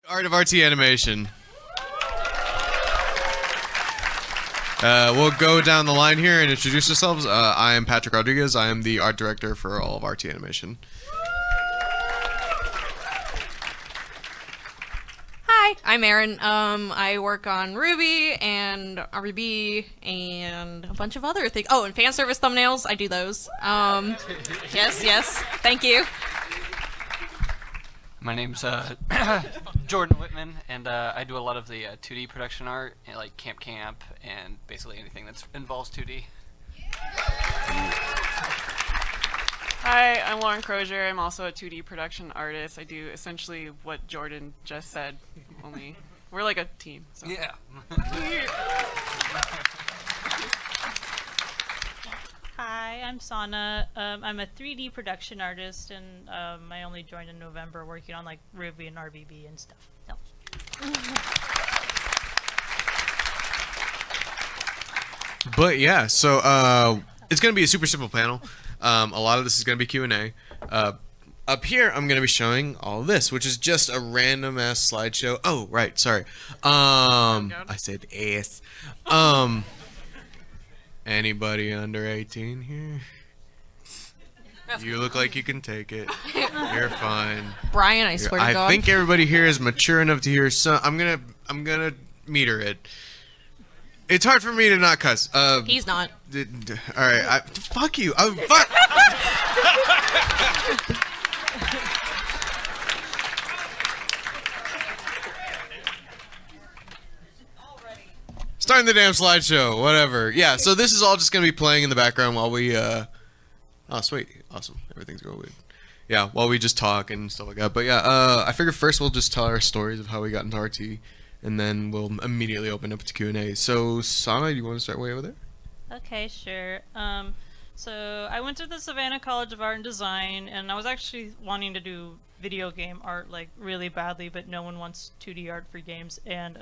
Art of RT animation. We'll go down the line here and introduce ourselves. I am Patrick Rodriguez. I am the art director for all of RT animation. Hi, I'm Erin. I work on Ruby and RVB and a bunch of other things. Oh, and fan service thumbnails. I do those. Yes. Thank you. My name's Jordan Whitman, and I do a lot of the 2D production art, like Camp, and basically anything that involves 2D. Hi, I'm Laurin Crozier. I'm also a 2D production artist. I do essentially what Jordan just said, only we're like a team. So. Yeah. Hi, I'm Sana. I'm a 3D production artist, and I only joined in November working on like Ruby and RVB and stuff. So. But yeah, so it's gonna be a super simple panel. A lot of this is gonna be Q&A. Up here, I'm gonna be showing all this, which is just a random ass slideshow. Oh, right, sorry. I said ass. Anybody under 18 here? You look like you can take it. You're fine. Brian, I swear to God. I think everybody here is mature enough to hear. So I'm gonna meter it. It's hard for me to not cuss. He's not. All right. Fuck you. Fuck. Starting the damn slideshow. Whatever. Yeah. So this is all just gonna be playing in the background while we. Oh, sweet. Awesome. Everything's going good. Yeah. While we just talk and stuff like that. But yeah. I figured first we'll just tell our stories of how we got into RT, and then we'll immediately open up to Q&A. So Sana, do you want to start way over there? Okay, sure. So I went to the Savannah College of Art and Design, and I was actually wanting to do video game art like really badly, but no one wants 2D art for games. And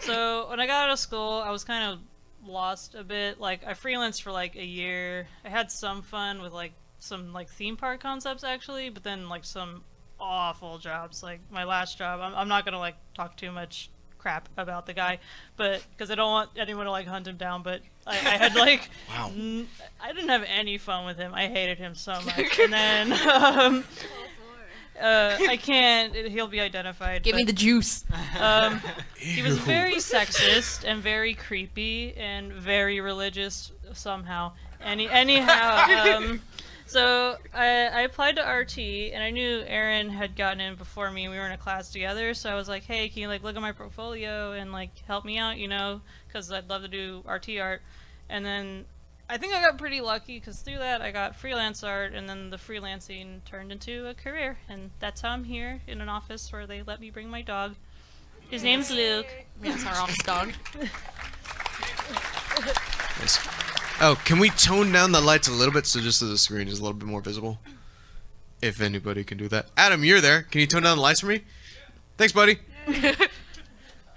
so when I got out of school, I was kind of lost a bit. Like I freelanced for like a year. I had some fun with like some like theme park concepts actually, but then like some awful jobs. Like my last job, I'm not gonna like talk too much crap about the guy, but because I don't want anyone to like hunt him down, but I had like Wow. I didn't have any fun with him. I hated him so much. And then I can't, he'll be identified. Give me the juice. He was very sexist and very creepy and very religious somehow. Anyhow, so I applied to RT, and I knew Erin had gotten in before me, and we were in a class together, so I was like, hey, can you like look at my portfolio and like help me out, you know, because I'd love to do RT art. And then I think I got pretty lucky, because through that I got freelance art, and then the freelancing turned into a career, and that's how I'm here in an office where they let me bring my dog. His name's Luke. Yes, our office dog. Nice. Oh, can we tone down the lights a little bit so just so the screen is a little bit more visible? If anybody can do that. Adam, you're there. Can you tone down the lights for me? Thanks, buddy.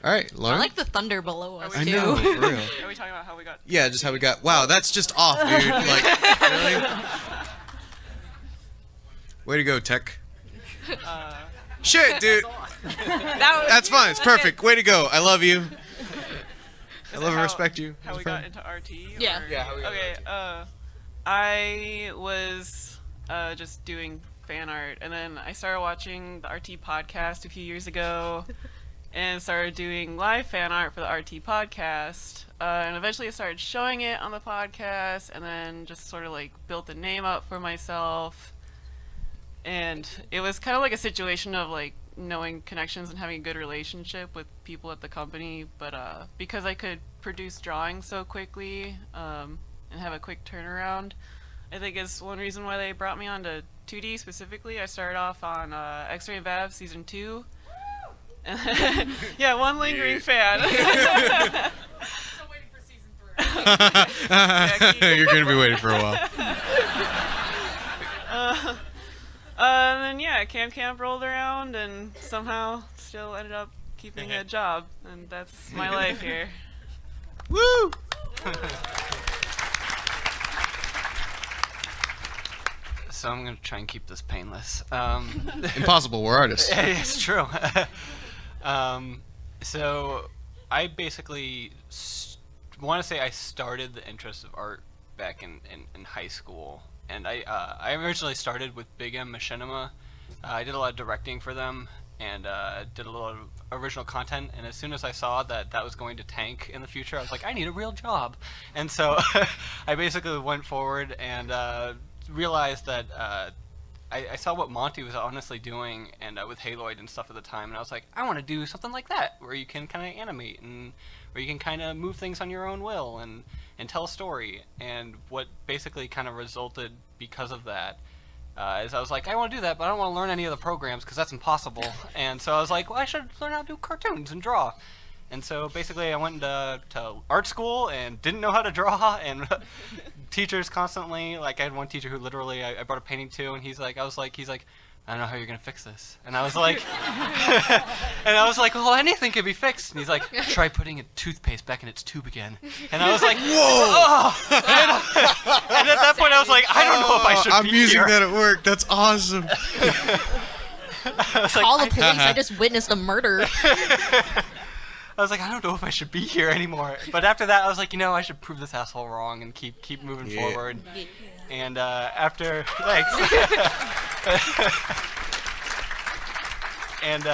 All right, Laurin. I like the thunder below us, I too. know, for real. Are we talking about how we got? Yeah, just how we got. Wow, that's just off, dude. Like, really? Way to go, tech. Shit, dude. That's fine. It's perfect. Way to go. I love you. I love and respect you. How we got into RT? Yeah. Yeah, how we got Okay. I was just doing fan art, and then I started watching the RT podcast a few years ago, and started doing live fan art for the RT podcast. And eventually I started showing it on the podcast, and then just sort of like built a name up for myself. And it was kind of like a situation of like knowing connections and having a good relationship with people at the company, but because I could produce drawings so quickly and have a quick turnaround, I think is one reason why they brought me on to 2D specifically. I started off on X-Ray Vav Season 2. Yeah, one lingering fan. Still waiting for Season 3. You're going to be waiting for a while. And then yeah, Camp rolled around, and somehow still ended up keeping a job, and that's my life here. Woo! So I'm gonna try and keep this painless. Impossible, we're artists. It's true. So I basically want to say I started the interest of art back in high school, and I originally started with Big M Machinima. I did a lot of directing for them, and did a lot of original content, and as soon as I saw that that was going to tank in the future, I was like, I need a real job. And so I basically went forward and realized that I saw what Monty was honestly doing, and with Haloid and stuff at the time, and I was like, I want to do something like that, where you can kind of animate, and where you can kind of move things on your own will, and tell a story. And what basically kind of resulted because of that is I was like, I want to do that, but I don't want to learn any of the programs, because that's impossible. And so I was like, well, I should learn how to do cartoons and draw. And so basically I went to art school and didn't know how to draw, and teachers constantly, like I had one teacher who literally I brought a painting to, and he's like, I don't know how you're gonna fix this. And I was like, well, anything can be fixed. And he's like, try putting a toothpaste back in its tube again. And I was like, whoa! Oh! And at that point I was like, I don't know if I should I'm be using here. that at work. That's awesome. I was like, Call the police. I just witnessed a murder. I was like, I don't know if I should be here anymore. But after that, I was like, I should prove this asshole wrong and keep moving forward. And after, thanks. And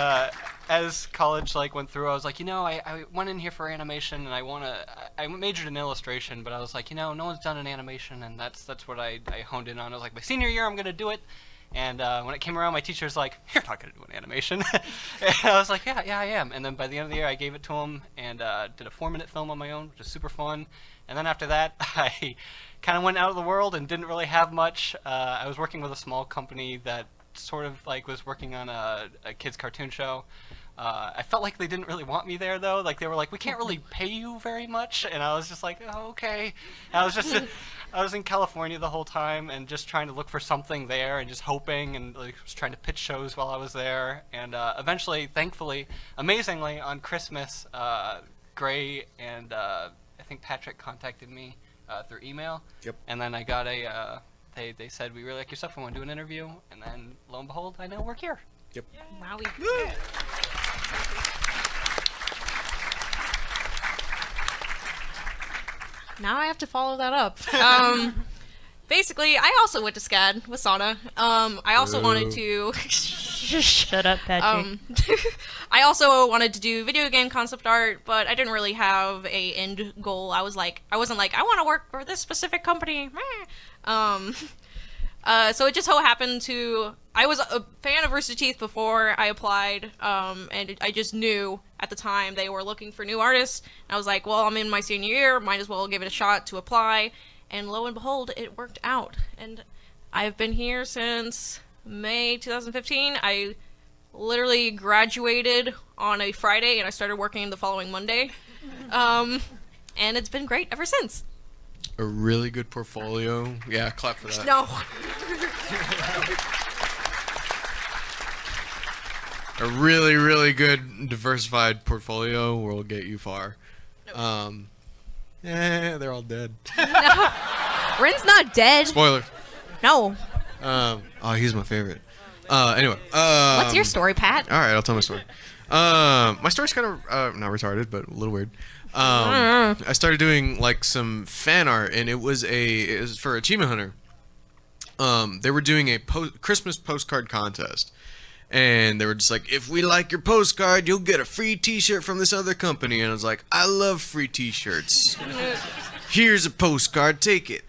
as college went through, I was like, I went in here for animation, and I majored in illustration, but I was like, no one's done an animation, and that's what I honed in on. I was like, my senior year, I'm gonna do it. And when it came around, my teacher's like, you're not going to do an animation. And I was like, yeah, I am. And then by the end of the year, I gave it to him and did a 4-minute film on my own, which was super fun. And then after that, I kind of went out of the world and didn't really have much. I was working with a small company that sort of was working on a kid's cartoon show. I felt like they didn't really want me there, though. They were like, we can't really pay you very much. And I was just like, oh, okay. And I was in California the whole time and just trying to look for something there and just hoping, and was trying to pitch shows while I was there. And eventually, thankfully, amazingly, on Christmas, Gray and I think Patrick contacted me through email. Yep. And then I got they said, we really like your stuff, we want to do an interview. And then, lo and behold, I now work here. Yep. Wow. Now I have to follow that up. Basically, I also went to SCAD with Sana. I also wanted to... Shut up, Patrick. I also wanted to do video game concept art, but I didn't really have a end goal. I wasn't like, I want to work for this specific company. So it just so happened to... I was a fan of Rooster Teeth before I applied, and I just knew at the time they were looking for new artists. And I was like, well, I'm in my senior year, might as well give it a shot to apply. And lo and behold, it worked out. And I've been here since May 2015. I literally graduated on a Friday, and I started working the following Monday. And it's been great ever since. A really good portfolio. Yeah, clap for that. No. A really, really good diversified portfolio will get you far. They're all dead. Ren's not dead. Spoiler. No. Oh, he's my favorite. Anyway. What's your story, Pat? All right, I'll tell my story. My story's kind of not retarded, but a little weird. I started doing some fan art, and it was for Achievement Hunter. They were doing a Christmas postcard contest, and they were just like, if we like your postcard, you'll get a free T-shirt from this other company. And I was like, I love free T-shirts. Here's a postcard, take it.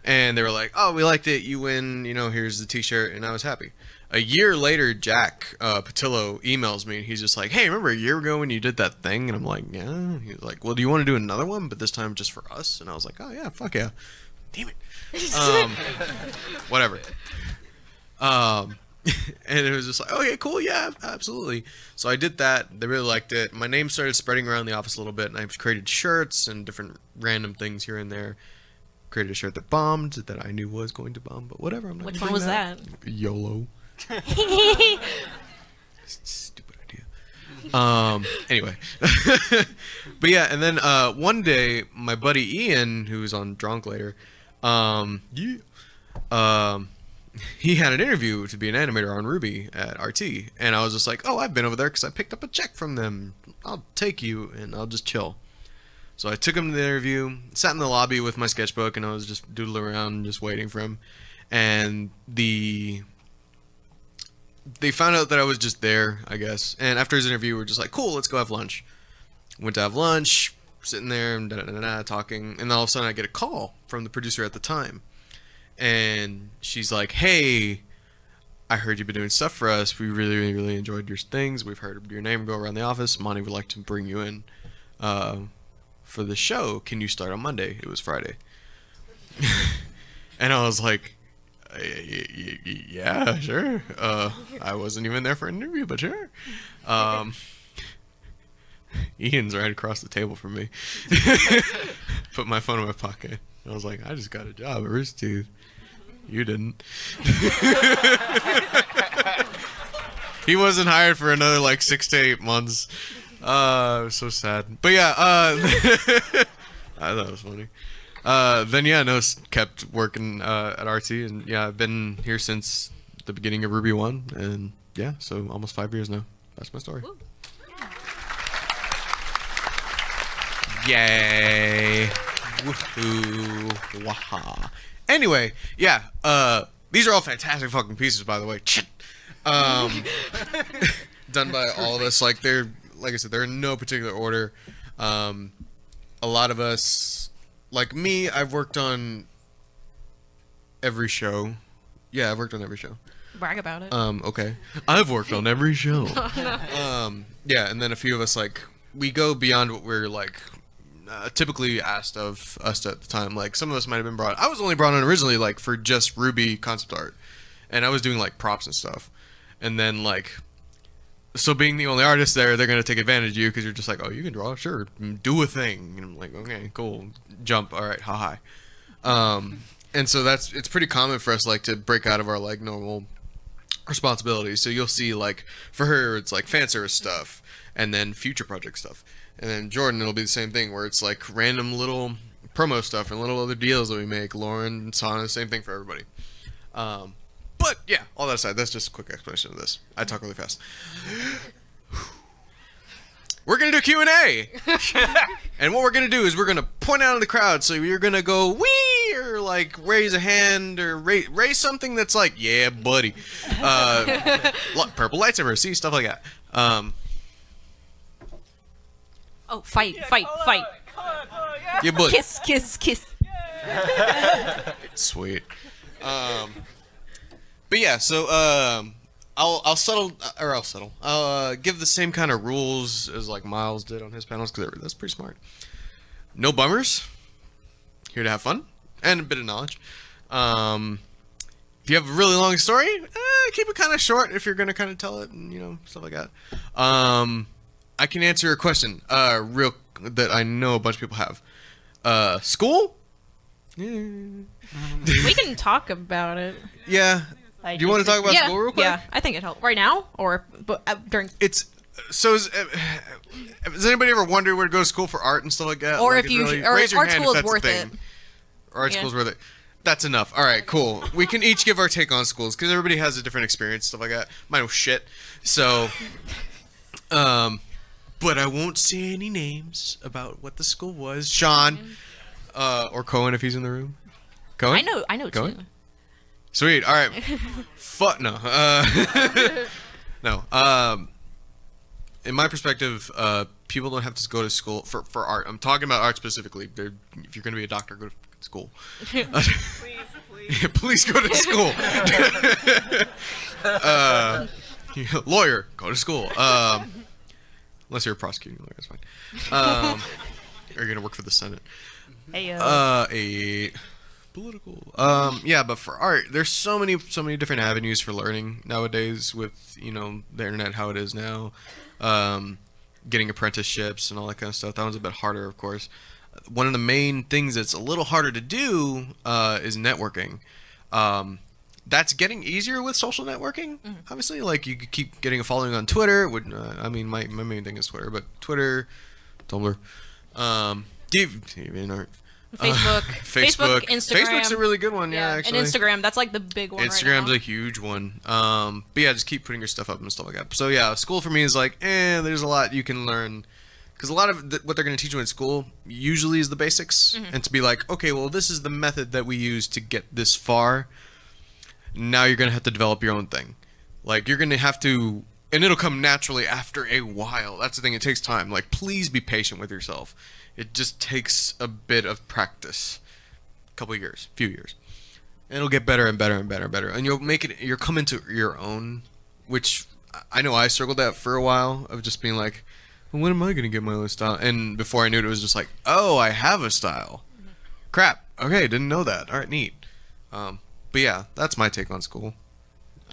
And they were like, oh, we liked it, you win. Here's the T-shirt, and I was happy. A year later, Jack Patillo emails me, and he's just like, hey, remember a year ago when you did that thing? And I'm like, yeah. He's like, well, do you want to do another one, but this time just for us? And I was like, oh, yeah, fuck yeah. Damn it. Whatever. And it was just like, okay, cool, yeah, absolutely. So I did that. They really liked it. My name started spreading around the office a little bit, and I created shirts and different random things here and there. Created a shirt that bombed, that I knew was going to bomb, but whatever. I'm not Which gonna one bring was that? YOLO. Stupid idea. Anyway. But yeah, and then one day, my buddy Ian, who's on Drunk later, he had an interview to be an animator on Ruby at RT, and I was just like, oh, I've been over there because I picked up a check from them. I'll take you, and I'll just chill. So I took him to the interview, sat in the lobby with my sketchbook, and I was just doodling around, just waiting for him. And they found out that I was just there, I guess. And after his interview, we were just like, cool, let's go have lunch. Went to have lunch, sitting there, and talking, and then all of a sudden I get a call from the producer at the time. And she's like, hey, I heard you've been doing stuff for us. We really, really, really enjoyed your things. We've heard your name go around the office. Monty would like to bring you in for the show. Can you start on Monday? It was Friday. And I was like, yeah, sure. I wasn't even there for an interview, but sure. Ian's right across the table from me. Put my phone in my pocket. I was like, I just got a job at Rooster Teeth. You didn't. He wasn't hired for another like 6 to 8 months. It was so sad. But yeah, I thought it was funny. Then yeah, no, kept working at RT, and yeah, I've been here since the beginning of Ruby 1, and yeah, so almost 5 years now. That's my story. Woo. Yay! Woohoo! Waha! Anyway, yeah, these are all fantastic fucking pieces, by the way. Done by all of us. Like I said, they're in no particular order. A lot of us, like me, I've worked on every show. Yeah, I've worked on every show. Brag about it. Okay. I've worked on every show. No. Yeah, and then a few of us, like, we go beyond what we're, like, typically asked of us at the time. Like, some of us might have been brought. I was only brought on originally, like, for just Ruby concept art. And I was doing, like, props and stuff. And then, like, so being the only artist there, they're going to take advantage of you because you're just like, oh, you can draw? Sure. Do a thing. And I'm like, okay, cool. Jump. All right. Ha hi. And so it's pretty common for us, like, to break out of our, like, normal responsibilities. So you'll see, like, for her, it's, like, fan service stuff and then future project stuff. And then Jordan, it'll be the same thing where it's, like, random little promo stuff and little other deals that we make. Laurin and Sana, same thing for everybody. But, yeah, all that aside, that's just a quick explanation of this. I talk really fast. We're going to do Q&A. And what we're going to do is we're going to point out in the crowd. So you're going to go, wee, or, like, raise a hand, or raise something that's like, yeah, buddy. Purple lightsaber, see, stuff like that. Oh, fight. Yeah, buddy. Kiss. Sweet. But yeah, so I'll give the same kind of rules as like Miles did on his panels because that's pretty smart. No bummers. Here to have fun and a bit of knowledge. If you have a really long story, keep it kind of short if you're gonna kind of tell it and stuff like that. I can answer a question real that I know a bunch of people have. School? We can talk about it. Yeah. Do you want to talk about school real quick? Yeah, I think it helped. Right now? Or during... It's... So, has anybody ever wondered where to go to school for art and stuff like that? Or like if you... really, or raise your art hand school if is that's a worth thing. it. Art school's worth it. That's enough. All right, cool. We can each give our take on schools, because everybody has a different experience, stuff like that. Mine was shit. So... but I won't say any names about what the school was. Sean, or Cohen if he's in the room. Cohen? I know Cohen? too. Sweet. All right. Fuck no. No. In my perspective, people don't have to go to school for art. I'm talking about art specifically. If you're going to be a doctor, go to school. Please go to school. Lawyer, go to school. Unless you're a prosecuting lawyer, that's fine. Or you're going to work for the Senate. Hey, Political. Yeah, but for art, there's so many different avenues for learning nowadays with, the internet, how it is now. Getting apprenticeships and all that kind of stuff. That one's a bit harder, of course. One of the main things that's a little harder to do is networking. That's getting easier with social networking. Mm-hmm. Obviously, like you could keep getting a following on Twitter. My main thing is Twitter, but Twitter, Tumblr, TV and art. Facebook, Instagram. Facebook's a really good one, yeah, actually. And Instagram, that's like the big one Instagram's right now. a huge one. But yeah, just keep putting your stuff up and stuff like that. So yeah, school for me is like, there's a lot you can learn. Because a lot of what they're going to teach you in school usually is the basics. And to be like, okay, well, this is the method that we use to get this far. Now you're going to have to develop your own thing. Like, you're going to have to, and it'll come naturally after a while. That's the thing, it takes time. Like, please be patient with yourself. It just takes a bit of practice. A couple of years, few years. And it'll get better and better and better and better. And you'll come into your own, which I know I struggled at for a while, of just being like, well, when am I going to get my own style? And before I knew it, it was just like, oh, I have a style. Crap. Okay, didn't know that. All right, neat. But yeah, that's my take on school.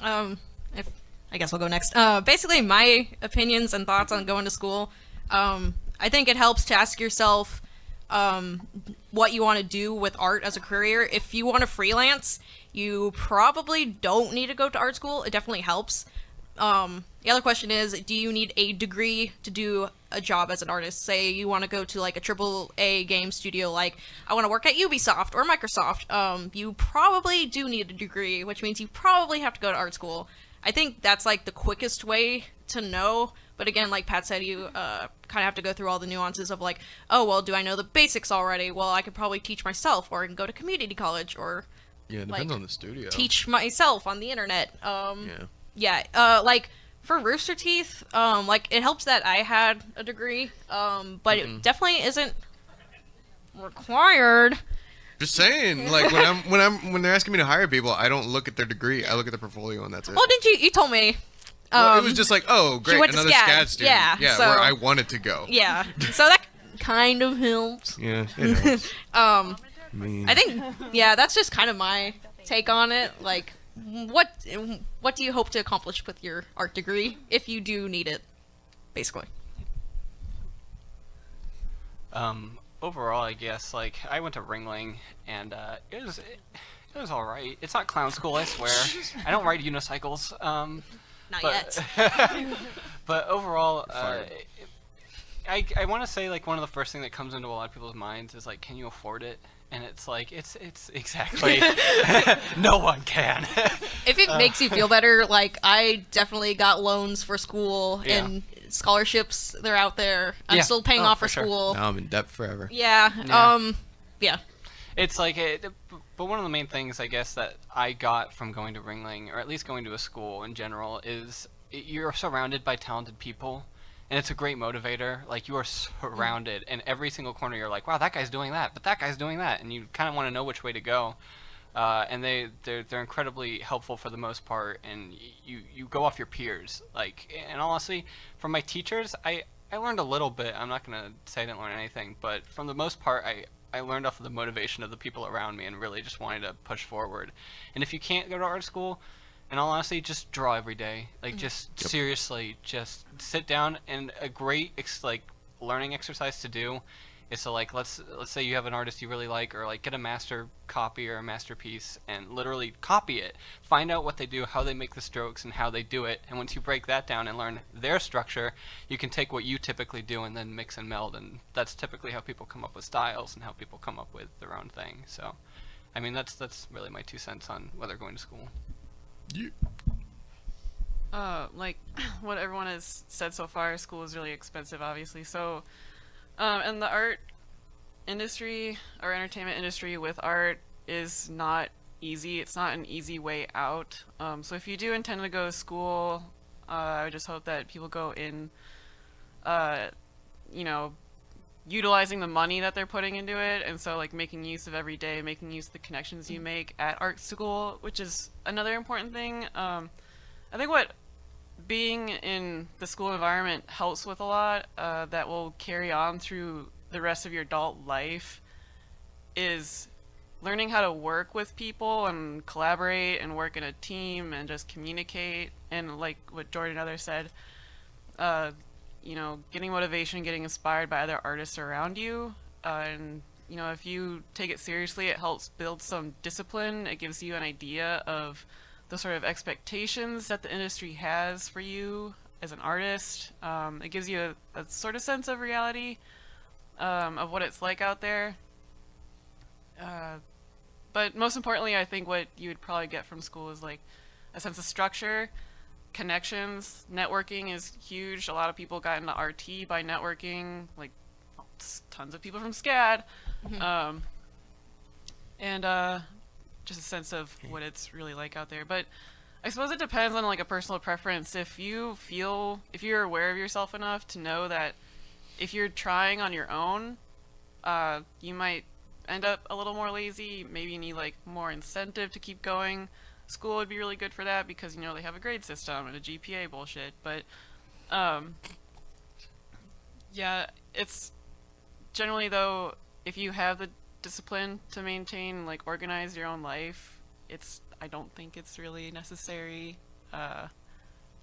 I guess I'll go next. Basically, my opinions and thoughts on going to school. I think it helps to ask yourself what you want to do with art as a career. If you want to freelance, you probably don't need to go to art school. It definitely helps. The other question is, do you need a degree to do a job as an artist? Say you want to go to like a AAA game studio, like I want to work at Ubisoft or Microsoft. You probably do need a degree, which means you probably have to go to art school. I think that's like the quickest way to know. But again, like Pat said, you kind of have to go through all the nuances of like, oh, well, do I know the basics already? Well, I could probably teach myself, or I can go to community college, or Yeah, it depends on the studio. teach myself on the internet. Yeah. Like for Rooster Teeth, like it helps that I had a degree, but it definitely isn't required. Just saying, like when they're asking me to hire people, I don't look at their degree. I look at their portfolio, and that's it. Well, didn't you told me? Well, it was just like, oh, great, went to another SCAD. SCAD student. Yeah, so- where I wanted to go. Yeah, so that kind of helps. Yeah, it helps. I think, yeah, that's just kind of my take on it. Like, what do you hope to accomplish with your art degree if you do need it, basically? Overall, I guess, like, I went to Ringling, and it was all right. It's not clown school, I swear. I don't ride unicycles. Not yet. But overall, I want to say, like, one of the first things that comes into a lot of people's minds is, like, can you afford it? And it's like, it's exactly, no one can. If it makes you feel better, like, I definitely got loans for school and scholarships. They're out there. I'm still paying off for sure. school. Now I'm in debt forever. Yeah. Yeah. It's like, but one of the main things, I guess, that I got from going to Ringling, or at least going to a school in general, is you're surrounded by talented people. And it's a great motivator. Like, you are surrounded, and every single corner you're like, wow, that guy's doing that, but that guy's doing that, and you kind of want to know which way to go. And they're incredibly helpful for the most part, and you go off your peers. Like, and honestly, from my teachers, I learned a little bit. I'm not gonna say I didn't learn anything, but from the most part, I learned off of the motivation of the people around me, and really just wanted to push forward. And if you can't go to art school, in all honesty, just draw every day. Like, just seriously, just sit down. And a great learning exercise to do is to, like, let's say you have an artist you really like, or like get a master copy or a masterpiece and literally copy it. Find out what they do, how they make the strokes, and how they do it. And once you break that down and learn their structure, you can take what you typically do and then mix and meld. And that's typically how people come up with styles and how people come up with their own thing. So, I mean, that's really my 2 cents on whether going to school. Like what everyone has said so far, school is really expensive, obviously. So, and the art industry or entertainment industry with art is not easy. It's not an easy way out. So if you do intend to go to school, I would just hope that people go in, utilizing the money that they're putting into it, and so like making use of every day, making use of the connections you make at art school, which is another important thing. I think what being in the school environment helps with a lot, that will carry on through the rest of your adult life, is learning how to work with people and collaborate and work in a team and just communicate, and like what Jordan and others said, getting motivation, getting inspired by other artists around you, and if you take it seriously, it helps build some discipline. It gives you an idea of the sort of expectations that the industry has for you as an artist. It gives you a sort of sense of reality, of what it's like out there. But most importantly, I think what you would probably get from school is like a sense of structure, connections. Networking is huge. A lot of people got into RT by networking, like tons of people from SCAD. And just a sense of what it's really like out there. But I suppose it depends on like a personal preference. If you're aware of yourself enough to know that if you're trying on your own, you might end up a little more lazy. Maybe you need like more incentive to keep going. School would be really good for that because they have a grade system and a GPA bullshit. But yeah, it's generally though, if you have the discipline to maintain like organize your own life, I don't think it's really necessary.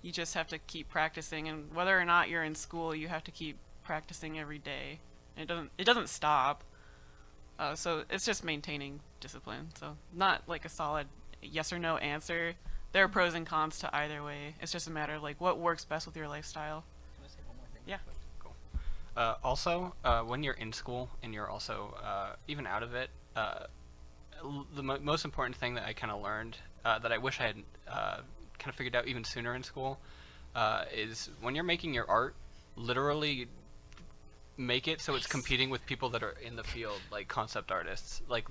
You just have to keep practicing, and whether or not you're in school, you have to keep practicing every day. And it doesn't stop. So it's just maintaining discipline. So not like a solid yes or no answer. There are pros and cons to either way. It's just a matter of like what works best with your lifestyle. Yeah. Cool. Also, when you're in school and you're also even out of it, the most important thing that I kind of learned that I wish I had kind of figured out even sooner in school is when you're making your art, literally make it so it's competing with people that are in the field, like concept artists. Like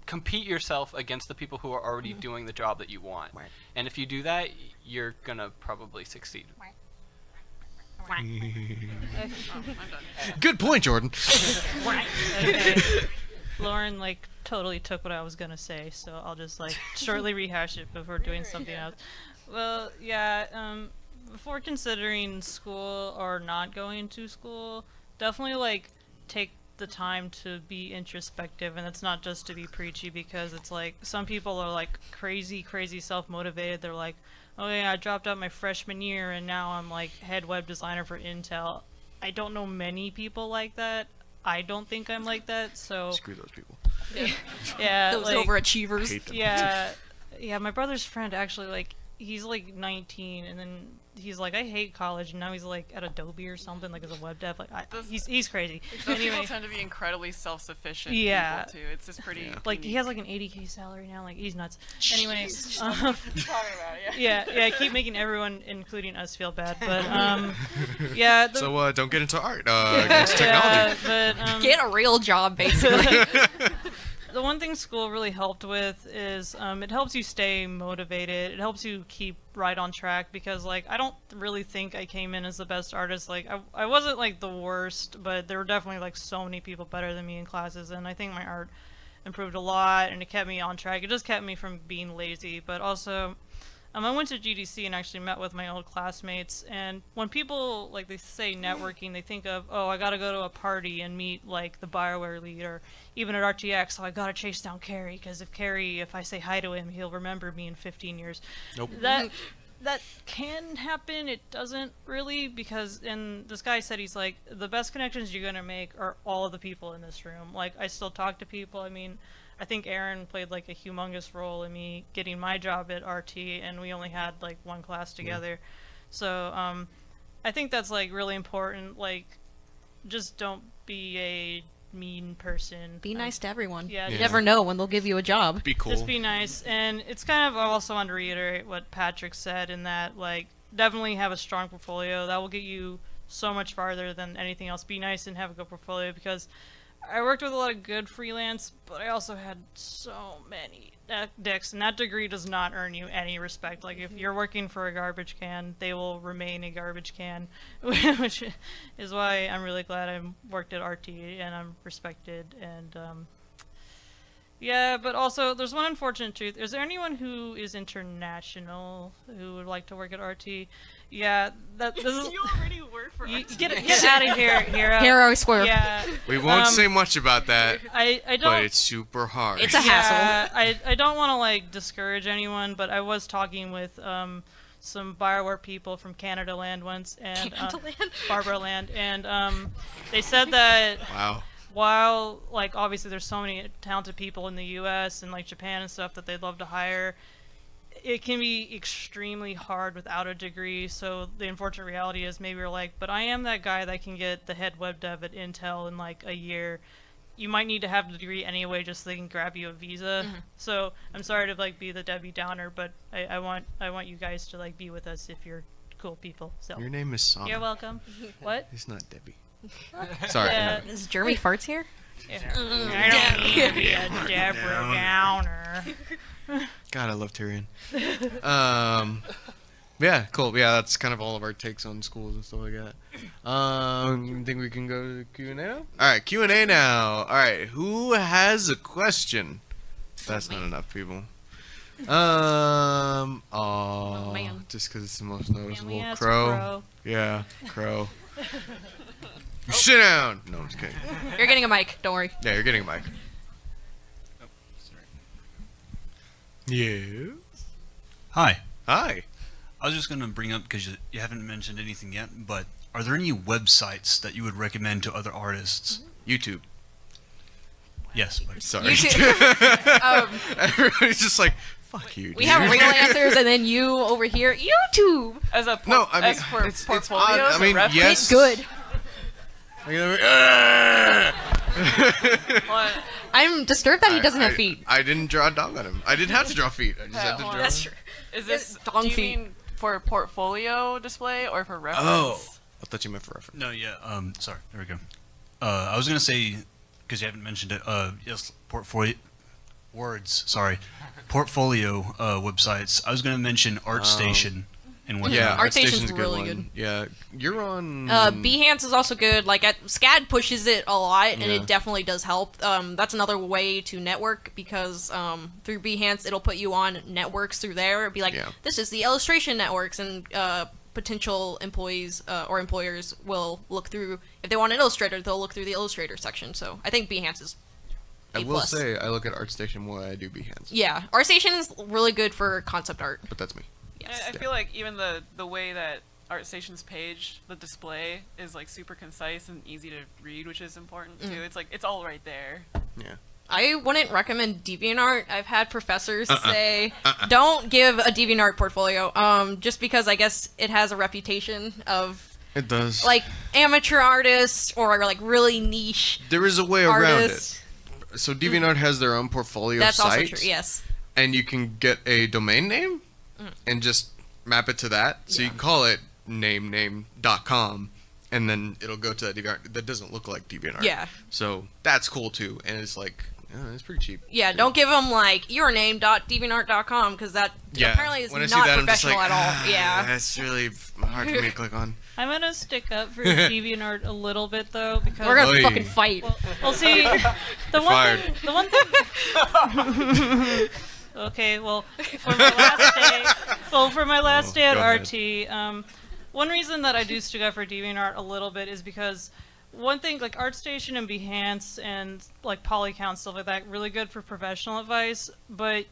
compete yourself against the people who are already doing the job that you want. Right. And if you do that, you're gonna probably succeed. Good point, Jordan. Okay. Lauren like totally took what I was gonna say, so I'll just like shortly rehash it before doing something else. Well, yeah, before considering school or not going to school, definitely like take the time to be introspective, and it's not just to be preachy, because it's like some people are like crazy self-motivated. They're like, oh yeah, I dropped out my freshman year and now I'm like head web designer for Intel. I don't know many people like that. I don't think I'm like that, so Screw those people. yeah, Those like, overachievers. Hate them. yeah, my brother's friend actually, like, he's like 19, and then he's like, I hate college, and now he's like at Adobe or something, like as a web dev. Like, he's crazy. Those Anyway, people tend to be incredibly self-sufficient Yeah. people too. It's just pretty like he unique. has like an 80K salary now. Like, he's nuts. Anyways, Talking about it, yeah. yeah, I keep making everyone, including us, feel bad. But yeah. So don't get into art. Get into technology. Yeah, but Get a real job, basically. the one thing school really helped with is it helps you stay motivated. It helps you keep right on track, because like I don't really think I came in as the best artist. Like I wasn't like the worst, but there were definitely like so many people better than me in classes, and I think my art improved a lot and it kept me on track. It just kept me from being lazy. But also I went to GDC and actually met with my old classmates, and when people, like, they say networking, they think of, oh, I gotta go to a party and meet, like, the Bioware lead, or even at RTX, so I gotta chase down Carrie, because if I say hi to him, he'll remember me in 15 years. Nope. That can happen. It doesn't really, because, and this guy said, he's like, the best connections you're gonna make are all of the people in this room. Like, I still talk to people. I mean, I think Erin played like a humongous role in me getting my job at RT, and we only had like one class together. So I think that's like really important. Like, just don't be a mean person. Be nice to everyone. Yeah, You Yeah. never know when they'll give you a job. Be cool. just be nice. And it's kind of, I also want to reiterate what Patrick said, in that like definitely have a strong portfolio. That will get you so much farther than anything else. Be nice and have a good portfolio, because I worked with a lot of good freelance, but I also had so many dicks, and that degree does not earn you any respect. Like, if you're working for a garbage can, they will remain a garbage can, which is why I'm really glad I worked at RT and I'm respected. And yeah, but also there's one unfortunate truth. Is there anyone who is international who would like to work at RT? Yeah, this is. You already work for RT. Get out of here, Hero. Hero square. Yeah. We won't say much about that, I don't. but it's super hard. It's a hassle. Yeah, I don't want to like discourage anyone, but I was talking with some Bioware people from Canada Land once, and Barbara Land, and they said that Wow. while like obviously there's so many talented people in the US and like Japan and stuff that they'd love to hire, it can be extremely hard without a degree. So the unfortunate reality is, maybe you're like, but I am that guy that can get the head web dev at Intel in like a year. you might need to have the degree anyway, just so they can grab you a visa. So I'm sorry to like be the Debbie Downer, but I want you guys to like be with us if you're cool people. So Your name is Sana. you're welcome. What? It's not Debbie. Sorry. Yeah. Is Jeremy Farts here? I don't need to be a Deborah Downer. God, I love Tyrion. Yeah, cool. Yeah, that's kind of all of our takes on schools and stuff like that. Think we can go to Q&A now? All right, Q&A now. All right, who has a question? That's not enough people. Oh, man. Just because it's the most Can we noticeable. ask Crow. Yeah, Crow. Sit down. No, I'm just kidding. You're getting a mic. Don't worry. Yeah, you're getting a mic. Yeah. Hi. Hi. I was just going to bring up, because you haven't mentioned anything yet, but are there any websites that you would recommend to other artists? YouTube. Yes. But Sorry. YouTube. Everybody's just like, fuck you. We dude. have real answers, and then you over here, YouTube. As a No, I mean, as for it's portfolios odd. I or mean, reference? yes. It's good. What? I'm disturbed that he doesn't have feet. I didn't draw a dog on him. I didn't have to draw feet. I just had to hold draw. on. true. Is this Dong do you feet. mean for portfolio display or for reference? Oh, I thought you meant for reference. No, yeah. Sorry. There we go. I was going to say, because you haven't mentioned it, yes, portfolio websites. I was going to mention ArtStation and whatnot. Yeah, ArtStation's ArtStation's a good really one. good. Yeah, you're on. Behance is also good. Like SCAD pushes it a lot, and Yeah. it definitely does help. That's another way to network because through Behance it'll put you on networks through there. It'd be like, Yeah. this is the illustration networks, and potential employees or employers will look through. If they want an illustrator, they'll look through the illustrator section. So I think Behance is I A+. will say I look at ArtStation more than I do Behance. Yeah, ArtStation is really good for concept art. But that's me. Yes. I feel like even the way that ArtStation's page, the display, is like super concise and easy to read, which is important too. It's like it's all right there. Yeah. I wouldn't recommend DeviantArt. I've had professors say, don't give a DeviantArt portfolio, just because I guess it has a reputation of It does. like amateur artists or like really niche there is a way around artists. it. So DeviantArt has their own portfolio That's site. also true. Yes. And you can get a domain name and just map it to that. So you can call it name.com and then it'll go to that DeviantArt. That doesn't look like DeviantArt. Yeah. So that's cool too. And it's like, it's pretty cheap. Yeah. Don't give them like yourname.deviantart.com because that apparently is when I see not that, I'm just professional like, at all. Yeah. That's really hard for me to click on. I'm gonna stick up for DeviantArt a little bit though, because We're gonna Oy. fucking fight. well, see, the Fired. one thing. Okay, well, for my last day at go ahead. RT, one reason that I do stick up for DeviantArt a little bit is because one thing, like ArtStation and Behance and like Polycount, stuff like that, really good for professional advice, but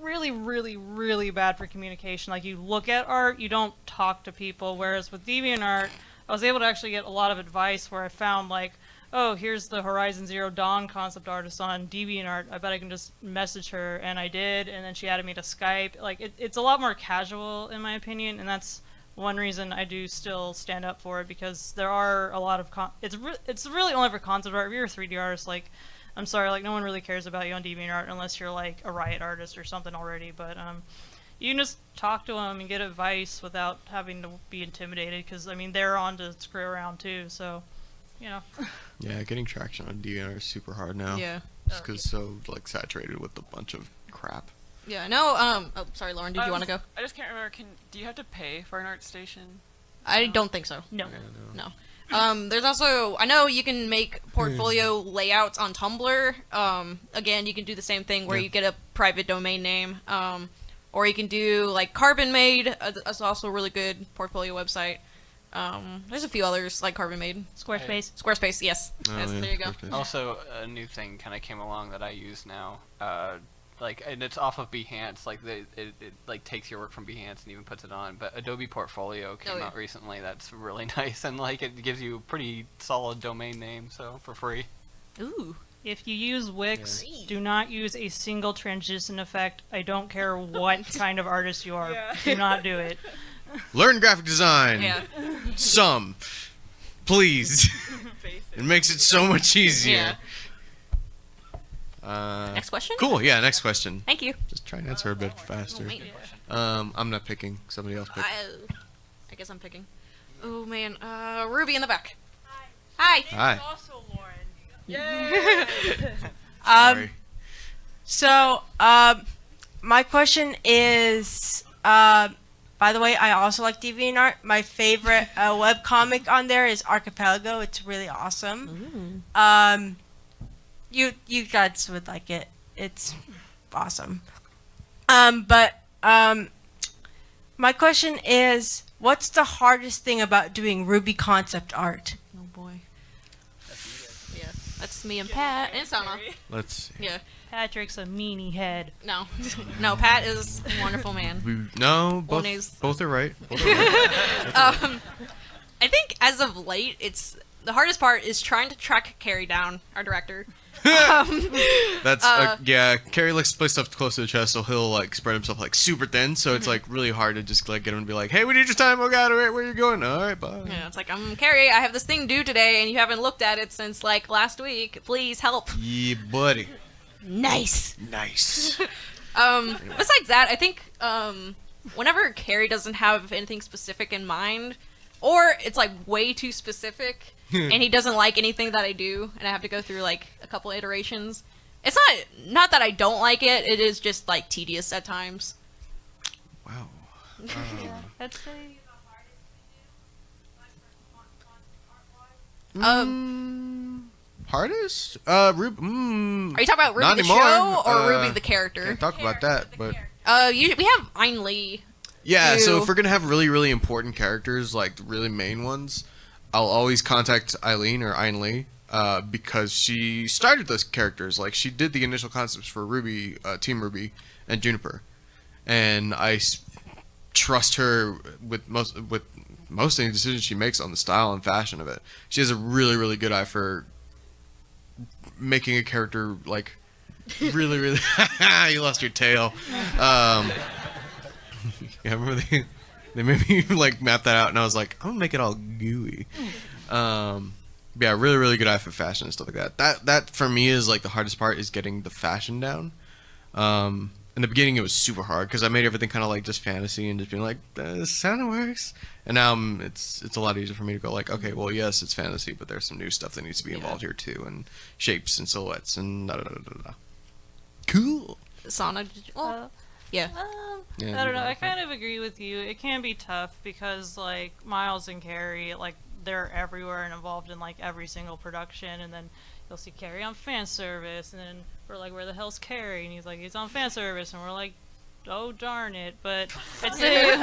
really, really, really bad for communication. Like, you look at art, you don't talk to people, whereas with DeviantArt, I was able to actually get a lot of advice where I found, like, oh, here's the Horizon Zero Dawn concept artist on DeviantArt. I bet I can just message her, and I did, and then she added me to Skype. Like, it's a lot more casual, in my opinion, and that's one reason I do still stand up for it, because there are a lot of it's really only for concept art. If you're a 3D artist, like, I'm sorry, like, no one really cares about you on DeviantArt unless you're like a Riot artist or something already. But you can just talk to them and get advice without having to be intimidated, because I mean they're on to screw around too. So, you know. Yeah, getting traction on DNR is super hard now. Yeah. Just because it's so like saturated with a bunch of crap. Yeah. No. Oh, sorry, Lauren. Did you want to go? I just can't remember. Do you have to pay for an ArtStation? I don't think so. No. No. There's also, I know you can make portfolio layouts on Tumblr. Again, you can do the same thing where you get a private domain name. Or you can do like Carbon Made. That's also a really good portfolio website. There's a few others like Carbon Made. Squarespace. Squarespace, yes. Oh, Yes, yeah, there you go. Squarespace. Also, a new thing kind of came along that I use now. Like, and it's off of Behance. Like, it like takes your work from Behance and even puts it on. But Adobe Portfolio came out recently. That's really nice, and like it gives you a pretty solid domain name, so for free. Ooh. If you use Wix, do not use a single transition effect. I don't care what kind of artist you are. Do not do it. Learn graphic design. Yeah. Some. Please. Basic. It makes it so much easier. Next question? Cool. Yeah. Next question. Thank you. Just try and answer a bit faster. Oh, man. I'm not picking. Somebody else pick. I guess I'm picking. Oh man, Ruby in the back. Hi. Hi. Also Laurin. Sorry. So, my question is, by the way, I also like DeviantArt. My favorite webcomic on there is Archipelago. It's really awesome. You guys would like it. It's awesome. But my question is, what's the hardest thing about doing Ruby concept art? Oh boy. Yeah, that's me and Pat and Sana. Let's see. Yeah. Patrick's a meanie head. No, no. Pat is a wonderful man. Both are right. Both are right. I think as of late, it's the hardest part is trying to track Carrie down, our director. That's Carrie likes to play stuff close to the chest, so he'll like spread himself like super thin. So it's like really hard to just like get him to be like, "Hey, we need your time. Oh God, where are you going? All right, bye." Yeah, it's like, Carrie, I have this thing due today, and you haven't looked at it since like last week. Please help. Yeah, buddy. Nice. Nice. Besides that, I think whenever Carrie doesn't have anything specific in mind, or it's like way too specific, and he doesn't like anything that I do, and I have to go through like a couple iterations. It's not that I don't like it. It is just like tedious at times. Wow. That's a Hardest? Are you talking about Ruby Not the anymore. show or Ruby the character? Can't talk about that, but We have Ein Lee. yeah. So do- if we're gonna have really, really important characters, like the really main ones, I'll always contact Eileen or Ein Lee, because she started those characters. Like she did the initial concepts for Ruby, Team Ruby, and Juniper, and I trust her with most any decision she makes on the style and fashion of it. She has a really, really good eye for making a character like really, really. You lost your tail. Yeah, I remember they made me like map that out, and I was like, I'm gonna make it all gooey. Yeah, really, really good eye for fashion and stuff like that. That for me is like the hardest part, is getting the fashion down. In the beginning, it was super hard because I made everything kind of like just fantasy and just being like, this kind of works. And now it's a lot easier for me to go like, okay, well, yes, it's fantasy, but there's some new stuff that needs to be involved here too, and shapes and silhouettes and da da da da da. Cool. Sana, yeah. Yeah, I don't know. I kind of agree with you. It can be tough because like Miles and Carrie, like they're everywhere and involved in like every single production, and then you'll see Carrie on fan service, and then we're like, where the hell's Carrie? And he's like, he's on fan service, and we're like, oh darn it. But I'd say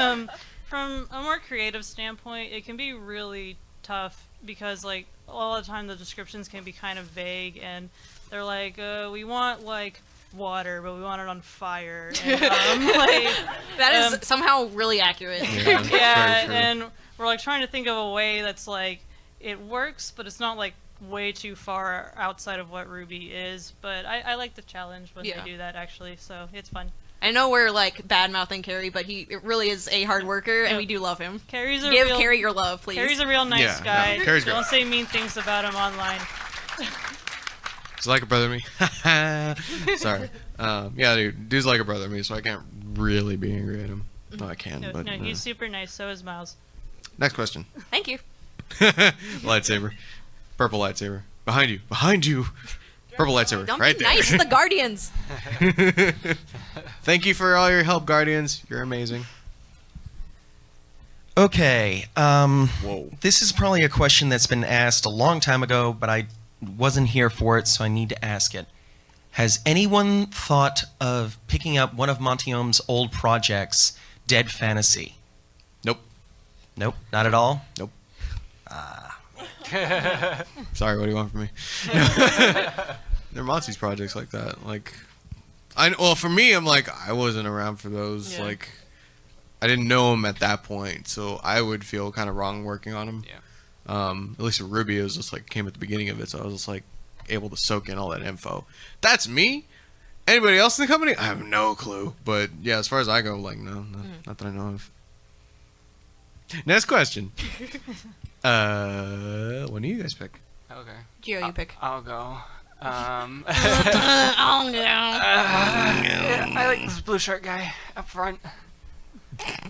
from a more creative standpoint, it can be really tough because like all the time the descriptions can be kind of vague, and they're like, we want like water, but we want it on fire. And, That is somehow really accurate. Yeah, that's yeah, very true. and we're like trying to think of a way that's like it works, but it's not like way too far outside of what Ruby is. But I like the challenge when Yeah. they do that actually, so it's fun. I know we're like bad mouthing Carrie, but he really is a hard worker, and Yep. we do love him. Carrie's a Give real Carrie your love, please. Carrie's a real nice Yeah, guy. no, Carrie's great. Don't say mean things about him online. He's like a brother to me. Sorry. Yeah, dude's like a brother to me, so I can't really be angry at him. No, I can, No, but he's super nice. So is Miles. next question. Thank you. Lightsaber. Purple lightsaber. Behind you. Behind you. Purple lightsaber. Don't right be there. nice to the Guardians. Thank you for all your help, Guardians. You're amazing. Okay, Whoa. this is probably a question that's been asked a long time ago, but I wasn't here for it, so I need to ask it. Has anyone thought of picking up one of Montiom's old projects, Dead Fantasy? Nope. Nope, not at all? Nope. Sorry, what do you want from me? They're Monty's projects like that. Like, well, for me, I'm like, I wasn't around for those. Yeah. Like, I didn't know him at that point, so I would feel kind of wrong working on him. Yeah. At least with Ruby, it was just like came at the beginning of it, so I was just like able to soak in all that info. That's me. Anybody else in the company? I have no clue. But yeah, as far as I go, like, no, not that I know of. Next question. When do you guys pick? Okay. Gio, you pick. I'll go. Oh no. I like this blue shirt guy up front.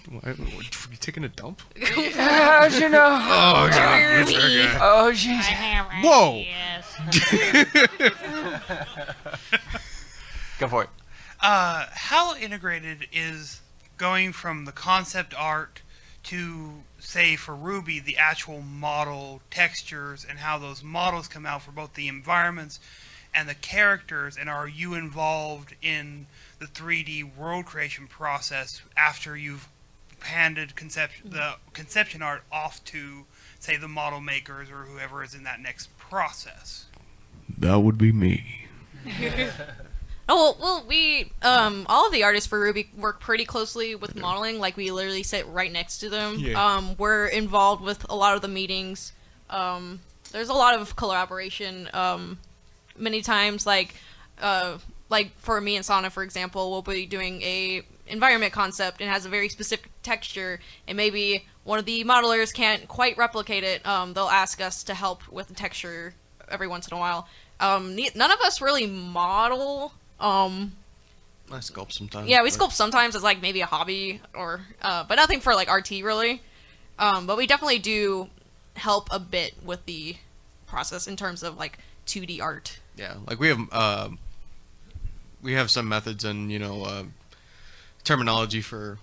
What, you taking a dump? How'd you know? Oh god, it's her guy. Oh jeez. Whoa! Go for it. How integrated is going from the concept art to, say, for Ruby, the actual model textures and how those models come out for both the environments and the characters, and are you involved in the 3D world creation process after you've handed the conception art off to, say, the model makers or whoever is in that next process? That would be me. Oh well, we all of the artists for Ruby work pretty closely with modeling. Like we literally sit right next to them. Yeah. We're involved with a lot of the meetings. There's a lot of collaboration. Many times, like for me and Sana, for example, we'll be doing a environment concept and has a very specific texture, and maybe one of the modelers can't quite replicate it. They'll ask us to help with the texture every once in a while. None of us really model. I sculpt sometimes. Yeah, we but- sculpt sometimes as like maybe a hobby or but nothing for like RT really. But we definitely do help a bit with the process in terms of like 2D art. Yeah, like we have some methods and terminology for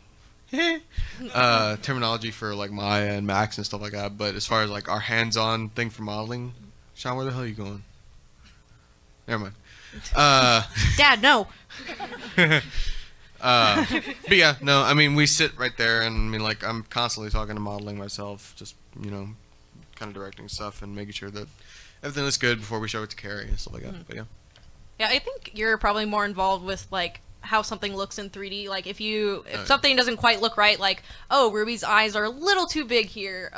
like Maya and Max and stuff like that. But as far as like our hands-on thing for modeling, Sean, where the hell are you going? Never mind. Dad, no. But yeah, no, I mean we sit right there, and I mean like I'm constantly talking to modeling myself, just kind of directing stuff and making sure that everything looks good before we show it to Carrie and stuff like that. But yeah. Yeah, I think you're probably more involved with like how something looks in 3D. Like if something doesn't quite look right, like Ruby's eyes are a little too big here.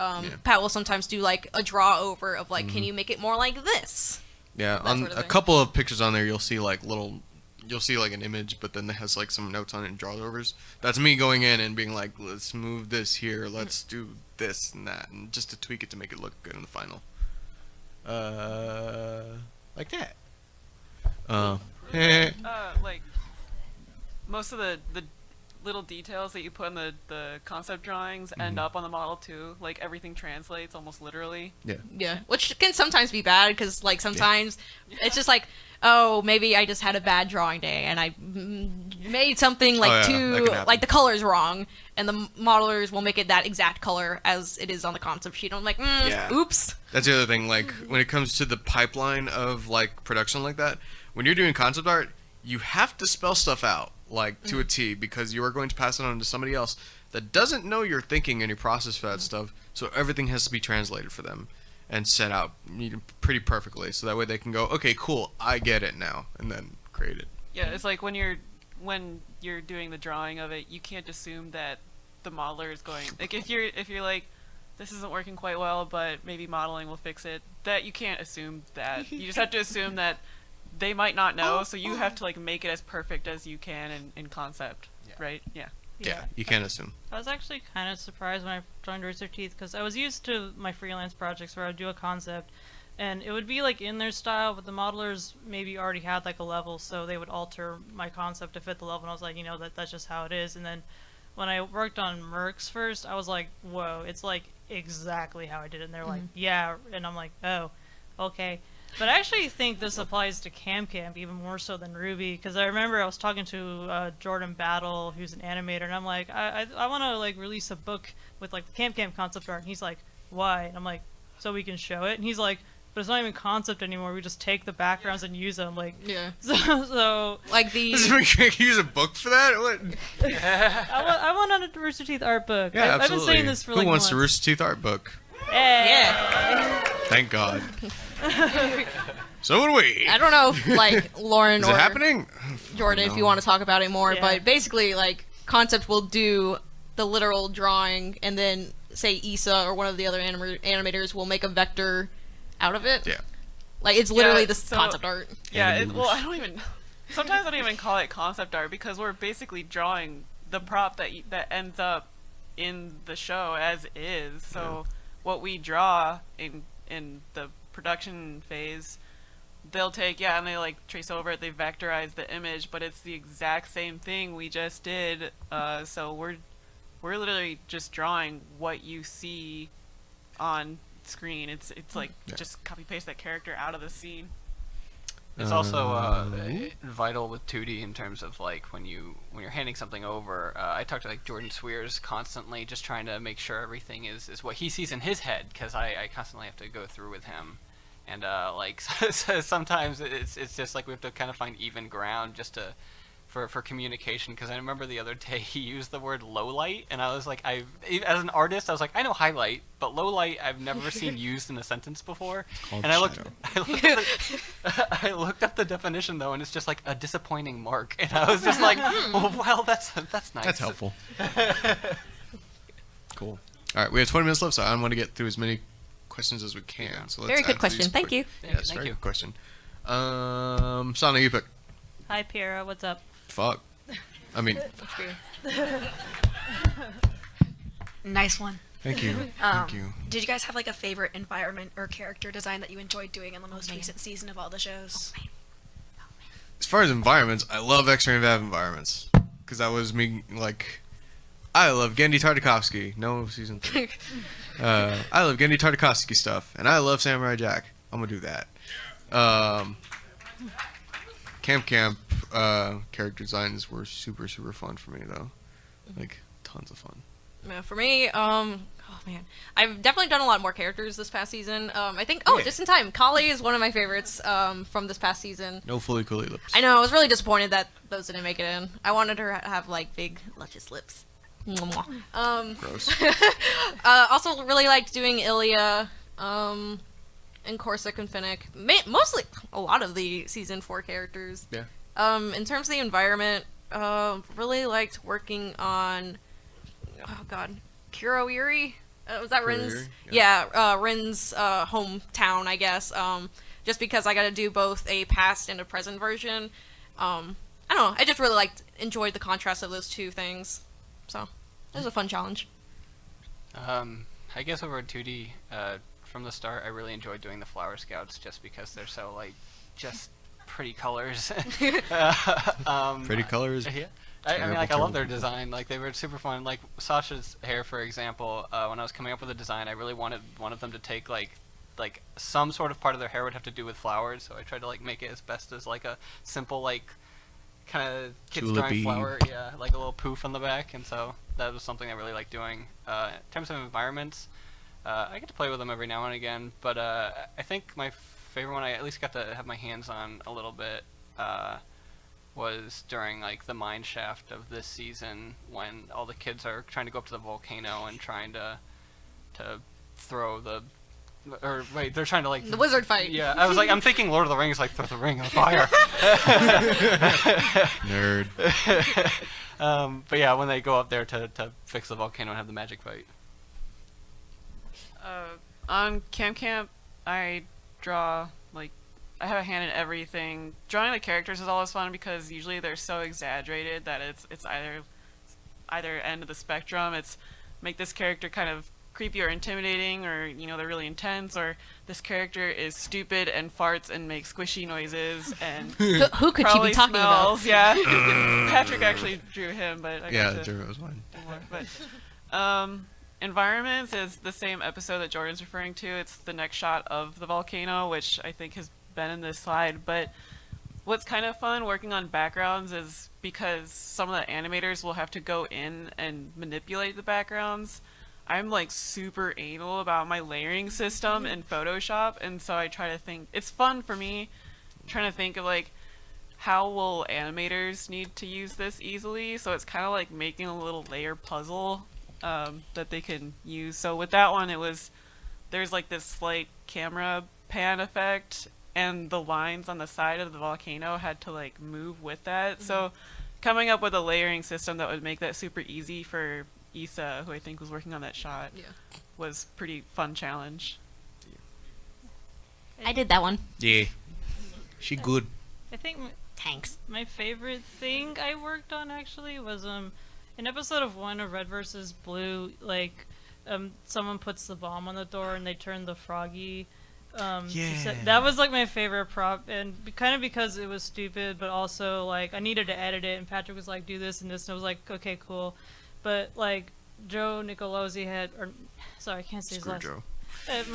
Pat will sometimes do like a draw over of like, can you make it more like this? Yeah, That on sort of a thing. couple of pictures on there, you'll see like an image, but then it has like some notes on it and drawovers. That's me going in and being like, let's move this here, let's do this and that, and just to tweak it to make it look good in the final. Like that. Like most of the little details that you put in the concept drawings end up on the model too. Like everything translates almost literally. Yeah, which can sometimes be bad because like sometimes it's just like, oh, maybe I just had a bad drawing day and I made something like that can happen. like the color's wrong, and the modelers will make it that exact color as it is on the concept sheet. I'm like, oops. That's the other thing, like when it comes to the pipeline of like production like that, when you're doing concept art, you have to spell stuff out like to a T, because you are going to pass it on to somebody else that doesn't know your thinking and your process for that stuff. So everything has to be translated for them and set out pretty perfectly, so that way they can go, okay, cool, I get it now, and then create it. Yeah, it's like when you're doing the drawing of it, you can't assume that the modeler is going, like if you're like, this isn't working quite well, but maybe modeling will fix it. That you can't assume that. You just have to assume that they might not know, so you have to like make it as perfect as you can in concept, right? Yeah. Yeah, you can't assume. I was actually kind of surprised when I joined Rooster Teeth because I was used to my freelance projects where I would do a concept and it would be like in their style, but the modelers maybe already had like a level, so they would alter my concept to fit the level, and I was like, that's just how it is. And then when I worked on Mercs first, I was like, whoa, it's like exactly how I did it. And they're like, yeah, and I'm like, oh, okay. But I actually think this applies to CamCamp even more so than Ruby, because I remember I was talking to Jordan Battle, who's an animator, and I'm like, I want to like release a book with like the CamCamp concept art, and he's like, why? And I'm like, so we can show it. And he's like, but it's not even concept anymore. We just take the backgrounds and use them. Like, Yeah. So Like the Use a book for that? What? I want a Rooster Teeth art book. Yeah, I've been absolutely. saying this for Who like wants months. a Rooster Teeth art book? yeah. Thank God. So do we. I don't know if like Laurin Is or it happening? Jordan, if you want to talk about it more, Yeah. but basically like concept will do the literal drawing, and then say Issa or one of the other animators will make a vector out of it. Yeah. Like it's literally Yeah, the so- concept art. Yeah, well, I don't even. Sometimes I don't even call it concept art because we're basically drawing the prop that ends up in the show as is. So what we draw in the production phase, they'll take and they like trace over it, they vectorize the image, but it's the exact same thing we just did. So we're literally just drawing what you see on screen. It's like just copy paste that character out of the scene. It's also vital with 2D in terms of like when you're handing something over. I talk to like Jordan Swears constantly, just trying to make sure everything is what he sees in his head, because I constantly have to go through with him, and like sometimes it's just like we have to kind of find even ground just to for communication, because I remember the other day he used the word low light, and I was like, as an artist, I was like, I know highlight, but low light I've never seen used in a sentence before. And I looked up the definition though, and it's just like a disappointing mark, and I was just like, well, that's nice. That's helpful. Cool. All right, we have 20 minutes left, so I want to get through as many questions as we can. So let's Very good ask question. these Thank quick- you. Yes, Thank very you. good question. Sana, you pick. Hi, Piera. What's up? Fuck. I mean, Nice one. thank you. Thank you. Did you guys have like a favorite environment or character design that you enjoyed doing in the most recent season of all the shows? As far as environments, I love X-Ray Vav environments, because that was me. Like, I love Gendy Tartakovsky. No season 3. I love Gendy Tartakovsky stuff, and I love Samurai Jack. I'm gonna do that. Camp character designs were super fun for me though, like tons of fun. Yeah, for me, oh man, I've definitely done a lot more characters this past season. I think, just in time, Kali is one of my favorites from this past season. No fully coolie lips. I know, I was really disappointed that those didn't make it in. I wanted her to have like big, luscious lips. Mwah, mwah. Gross. Also, really liked doing Ilya, and Corsic and Finnick. Mostly a lot of the season 4 characters. Yeah. In terms of the environment, really liked working on, Kuroiri? Was that Rin's? Kuroiri? Yeah, Rin's hometown, I guess. Just because I got to do both a past and a present version. I don't know. I just really enjoyed the contrast of those two things. So, it was a fun challenge. I guess over 2D, from the start, I really enjoyed doing the Flower Scouts just because they're so like just pretty colors. Pretty colors. Yeah. I mean, like, I love their design. Like, they were super fun. Like, Sasha's hair, for example, when I was coming up with a design, I really wanted one of them to take, like some sort of part of their hair would have to do with flowers, so I tried to, like, make it as best as, like, a simple, like, kind of kids drawing flower, like a little poof on the back, and so that was something I really liked doing. In terms of environments, I get to play with them every now and again, but I think my favorite one I at least got to have my hands on a little bit was during like the mine shaft of this season, when all the kids are trying to go up to the volcano and trying to throw the, or wait, they're trying to like the wizard fight. Yeah, I was like, I'm thinking Lord of the Rings, like throw the ring on fire. Nerd. But yeah, when they go up there to fix the volcano and have the magic fight. On Camp, I draw, like, I have a hand in everything. Drawing the characters is always fun because usually they're so exaggerated that it's either end of the spectrum. It's make this character kind of creepy or intimidating, or, you know, they're really intense, or this character is stupid and farts and makes squishy noises and Who could she be talking smells. about? Yeah. Patrick actually drew him, but I got to Drew was one. do more. But environments is the same episode that Jordan's referring to. It's the next shot of the volcano, which I think has been in this slide. But what's kind of fun working on backgrounds is because some of the animators will have to go in and manipulate the backgrounds. I'm like super anal about my layering system in Photoshop, and so I try to think, it's fun for me trying to think of like how will animators need to use this easily. So it's kind of like making a little layer puzzle that they can use. So with that one, there's like this slight camera pan effect, and the lines on the side of the volcano had to like move with that. So coming up with a layering system that would make that super easy for Issa, who I think was working on that shot, was pretty fun challenge. I did that one. Yeah. She good. I think Thanks. my favorite thing I worked on actually was an episode of one of Red vs. Blue, like, someone puts the bomb on the door and they turn the froggy. That was like my favorite prop, and kind of because it was stupid, but also like I needed to edit it, and Patrick was like, "Do this and this," and I was like, "Okay, cool." But like Joe Nicolosi sorry, I can't say his last. Joe.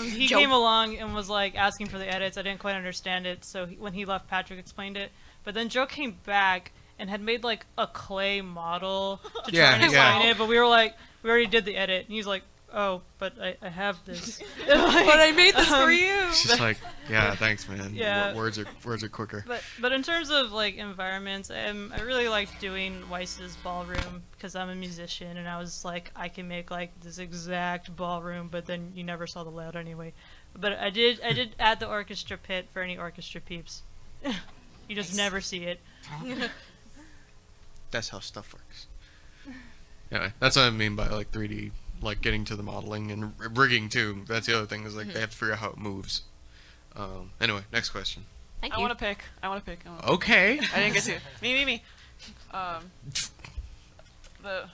He came along and was like asking for the edits. I didn't quite understand it, so when he left, Patrick explained it. But then Joe came back and had made like a clay model to try and explain it, but we were like, we already did the edit, and he's like, "Oh, but I have this." But I made this for you. She's like, yeah, thanks, man. Yeah. Words are quicker. But in terms of like environments, I really liked doing Weiss's ballroom because I'm a musician, and I was like, I can make like this exact ballroom, but then you never saw the layout anyway. But I did add the orchestra pit for any orchestra peeps. You just never see it. That's how stuff works. Anyway, that's what I mean by like 3D, like getting to the modeling and rigging too. That's the other thing is like they have to figure out how it moves. Anyway, next question. Thank I you. want to pick. Okay. I didn't get to. Me. The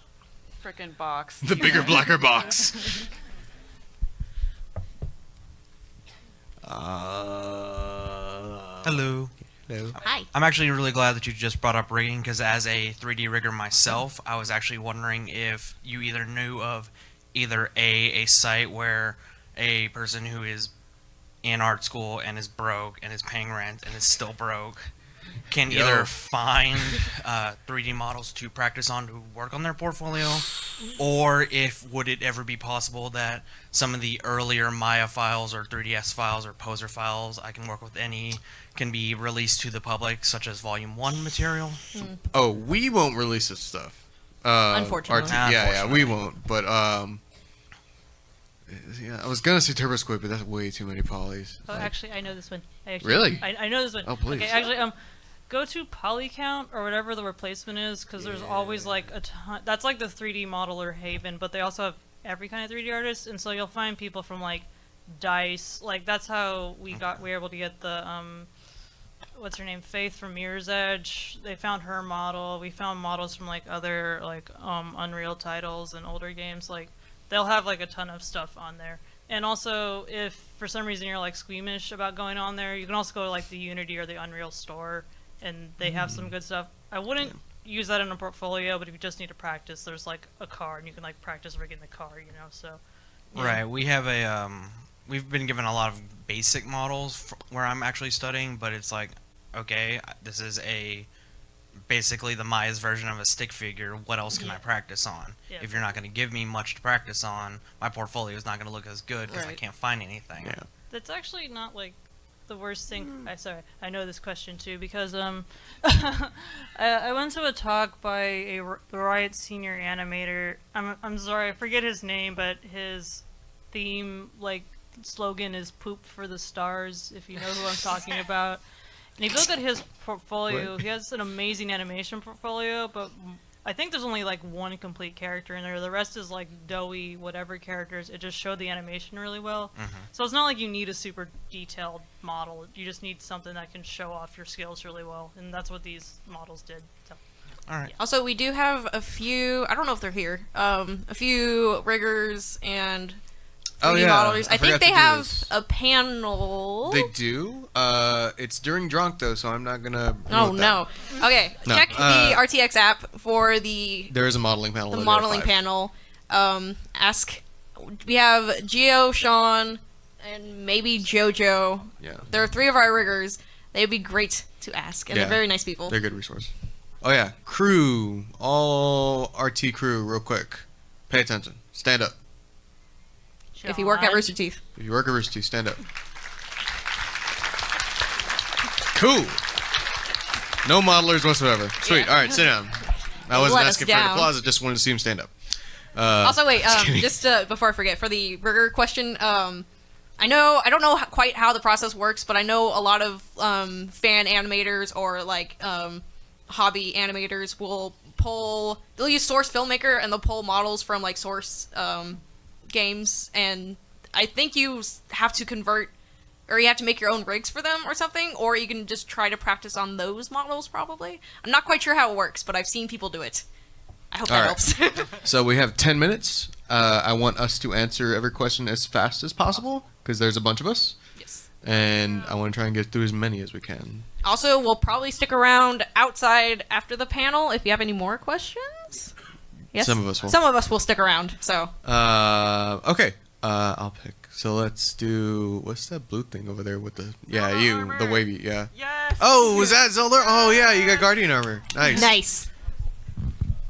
frickin' box. The bigger, blacker box. Hello. Hello. Hi. I'm actually really glad that you just brought up rigging because as a 3D rigger myself, I was actually wondering if you either knew of either a site where a person who is in art school and is broke and is paying rent and is still broke can either find 3D models to practice on to work on their portfolio, or if would it ever be possible that some of the earlier Maya files or 3ds files or poser files, I can work with any, can be released to the public, such as Volume 1 material? Oh, we won't release this stuff. Unfortunately. Yeah, we won't. But yeah, I was gonna say Turbo Squid, but that's way too many polys. Oh, actually, I know this one. Really? I know this one. Oh, please. Okay, actually, go to PolyCount or whatever the replacement is, because there's always like a ton. That's like the 3D modeler haven, but they also have every kind of 3D artist, and so you'll find people from like Dice. Like that's how we were able to get the what's her name, Faith from Mirror's Edge. They found her model. We found models from like other like Unreal titles and older games. Like they'll have like a ton of stuff on there. And also, if for some reason you're like squeamish about going on there, you can also go to like the Unity or the Unreal store, and they have some good stuff. I wouldn't use that in a portfolio, but if you just need to practice, there's like a car, and you can like practice rigging the car, you know. So. Yeah. Right. We have a we've been given a lot of basic models where I'm actually studying, but it's like, okay, this is basically the Maya's version of a stick figure. What else can I practice on? Yeah. If you're not going to give me much to practice on, my portfolio is not going to look as good because I can't find anything. Yeah. That's actually not like the worst thing. I know this question too because I went to a talk by the Riot senior animator. I'm sorry, I forget his name, but his theme like slogan is "Poop for the Stars." If you know who I'm talking about. And if you look at his portfolio, he has an amazing animation portfolio, but I think there's only like one complete character in there. The rest is like doughy, whatever characters. It just showed the animation really well. So it's not like you need a super detailed model. You just need something that can show off your skills really well, and that's what these models did. So. All right. Also, we do have a few. I don't know if they're here. A few riggers and 3D modelers. I think they have a panel. They do. It's during drunk though, so I'm not gonna. Oh no. Okay, No, check the RTX app for the There is a modeling panel. the at modeling 5. panel. Ask. We have Geo, Sean, and maybe JoJo. Yeah. There are 3 of our riggers. They would be great to ask, and they're very nice people. They're a good resource. Oh yeah, crew, all RT crew, real quick. Pay attention. Stand up. If you work at Rooster Teeth. If you work at Rooster Teeth, stand up. Cool. No modelers whatsoever. Sweet. All right, sit down. I wasn't Let us asking for down. applause. I just wanted to see him stand up. Also, wait. Just before I forget, for the rigger question, I don't know quite how the process works, but I know a lot of fan animators or like hobby animators will pull. They'll use Source Filmmaker and they'll pull models from like Source games, and I think you have to convert, or you have to make your own rigs for them or something, or you can just try to practice on those models. Probably. I'm not quite sure how it works, but I've seen people do it. I hope All that right. helps. So we have 10 minutes. I want us to answer every question as fast as possible because there's a bunch of us. Yes. And I want to try and get through as many as we can. Also, we'll probably stick around outside after the panel if you have any more questions. Yes? Some of us will. Some of us will stick around, so. Okay. I'll pick. So let's do. What's that blue thing over there with the? Yeah, you. Armor. The wavy. Yeah. Yes. Oh, was that Zelda? Oh yeah, you got Guardian armor. Nice. Nice.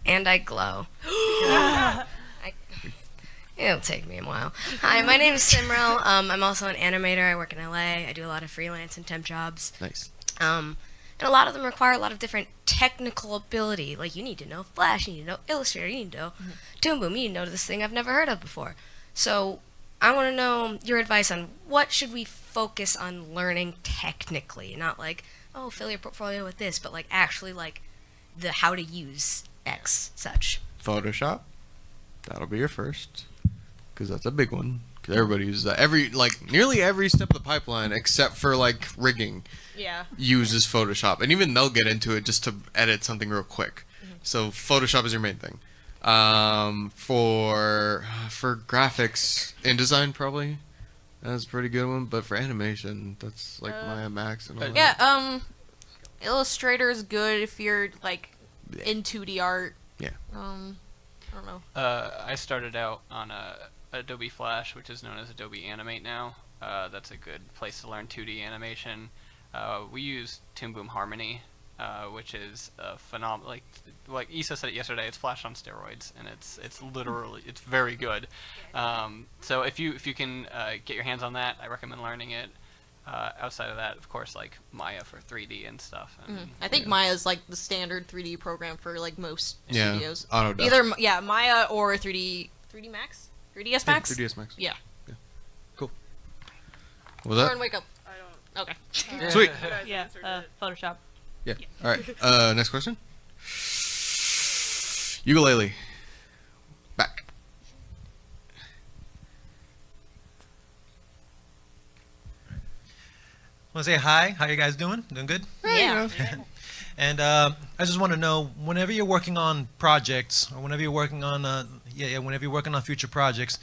And I glow. It'll take me a while. Hi, my name is Simrel. I'm also an animator. I work in LA. I do a lot of freelance and temp jobs. Nice. And a lot of them require a lot of different technical ability. Like, you need to know Flash, you need to know Illustrator, you need to know Toon Boom, you need to know this thing I've never heard of before. So, I want to know your advice on what should we focus on learning technically. Not like, oh, fill your portfolio with this, but like actually like the how to use X such. Photoshop. That'll be your first, because that's a big one. Because everybody uses that. Nearly every step of the pipeline, except for like rigging, Yeah. uses Photoshop, and even they'll get into it just to edit something real quick. So Photoshop is your main thing. For graphics, InDesign probably. That's a pretty good one. But for animation, that's like Maya Max and all that. Yeah, Illustrator is good if you're, like, in 2D art. Yeah. I don't know. I started out on Adobe Flash, which is known as Adobe Animate now. That's a good place to learn 2D animation. We use Toon Boom Harmony, which is phenomenal. Like Issa said it yesterday, it's Flash on steroids, and it's literally it's very good. So if you can get your hands on that, I recommend learning it. Outside of that, of course, like Maya for 3D and stuff. And, I think Maya's like the standard 3D program for like most studios. Autodesk. Either Maya or 3D Max, 3ds Max. 3ds Max. Yeah. Cool. What was that? Laurin, wake up. I don't. Okay. Sweet. Yeah, Photoshop. Yeah. All right. Next question. Ukulele. Back. Want to say hi? How you guys doing? Doing good? Yeah. And I just want to know, whenever you're working on projects, or whenever you're working on, whenever you're working on future projects,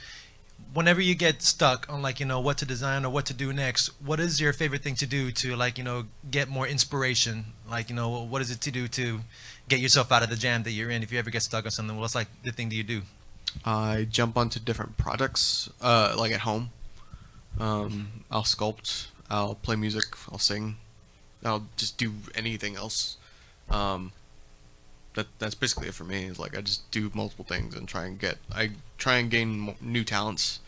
whenever you get stuck on what to design or what to do next, what is your favorite thing to do to get more inspiration? What is it to do to get yourself out of the jam that you're in? If you ever get stuck on something, what's the thing that you do? I jump onto different projects, like at home. I'll sculpt. I'll play music. I'll sing. I'll just do anything else. That's basically it for me. Is like I just do multiple things and try and gain new talents,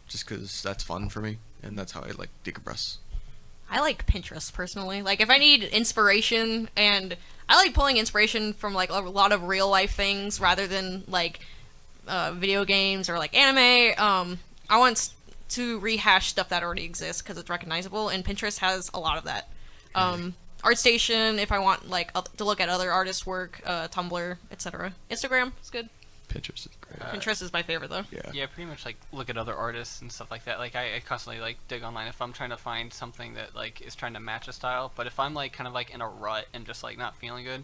just because that's fun for me and that's how I like decompress. I like Pinterest personally. Like if I need inspiration, and I like pulling inspiration from like a lot of real life things rather than like video games or like anime. I want to rehash stuff that already exists because it's recognizable, and Pinterest has a lot of that. ArtStation, if I want to look at other artists' work, Tumblr, etc. Instagram is good. Pinterest is great. Pinterest is my favorite though. Yeah, pretty much like look at other artists and stuff like that. Like I constantly like dig online if I'm trying to find something that like is trying to match a style. But if I'm like kind of like in a rut and just like not feeling good,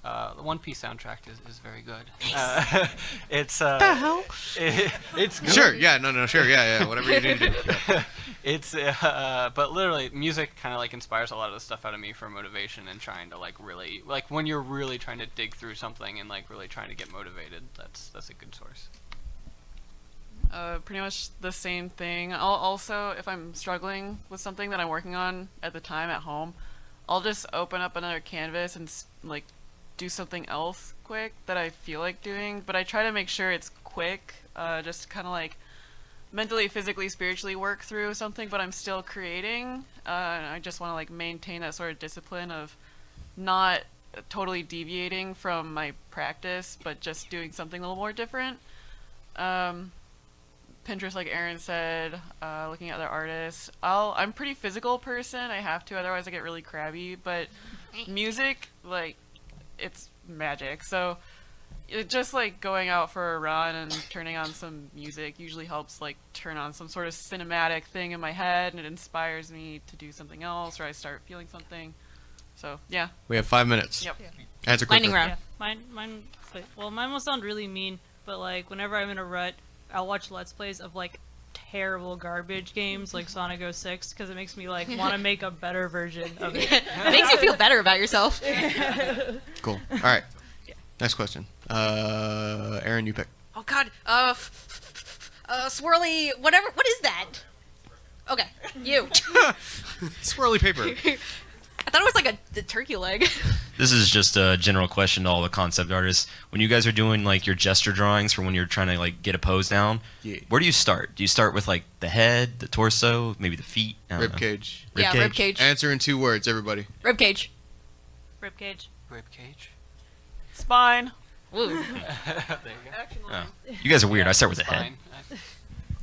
the One Piece soundtrack is very good. Nice. It's the hell? It's good. Sure. Yeah. No. Sure. Yeah. Whatever you need to do. Yeah. It's but literally music kind of like inspires a lot of the stuff out of me for motivation and trying to like really like when you're really trying to dig through something and like really trying to get motivated. That's a good source. Pretty much the same thing. I'll also, if I'm struggling with something that I'm working on at the time at home, I'll just open up another canvas and like do something else quick that I feel like doing. But I try to make sure it's quick, just kind of like mentally, physically, spiritually work through something, but I'm still creating. And I just want to like maintain that sort of discipline of not totally deviating from my practice, but just doing something a little more different. Pinterest, like Erin said, looking at other artists. I'm a pretty physical person. I have to, otherwise I get really crabby. But music, like, it's magic. So it just like going out for a run and turning on some music usually helps like turn on some sort of cinematic thing in my head, and it inspires me to do something else, or I start feeling something. So yeah. We have 5 minutes. Yep. Answer quickly. Lightning round. Yeah, mine will sound really mean, but like whenever I'm in a rut, I'll watch Let's Plays of like terrible garbage games like Sonic 06 because it makes me like want to make a better version of it. It makes you feel better about yourself. Cool. All right. Next question. Erin, you pick. Oh God. Swirly. Whatever. What is that? Okay. You. Swirly paper. I thought it was like the turkey leg. This is just a general question to all the concept artists. When you guys are doing like your gesture drawings for when you're trying to like get a pose down, where do you start? Do you start with like the head, the torso, maybe the feet? Rib cage. Rib cage. Answer in 2 words, everybody. Rib cage. Rib cage. Rib cage. Spine. Ooh. There you go. Oh. You guys are weird. I start with the head. Spine.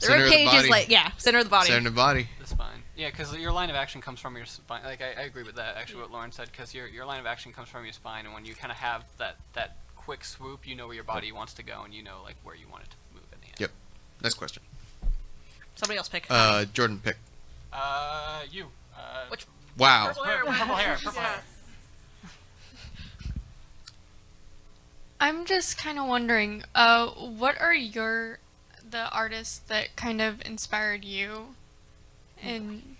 The rib cage is like center of the body. Center of the body. The spine. Yeah, because your line of action comes from your spine. Like I agree with that. Actually, what Laurin said, because your line of action comes from your spine, and when you kind of have that quick swoop, you know where your body wants to go, and you know like where you want it to move in the end. Yep. Next question. Somebody else pick. Jordan, pick. You. Which? Wow. Purple hair. Purple hair. I'm just kind of wondering, what are the artists that kind of inspired you? And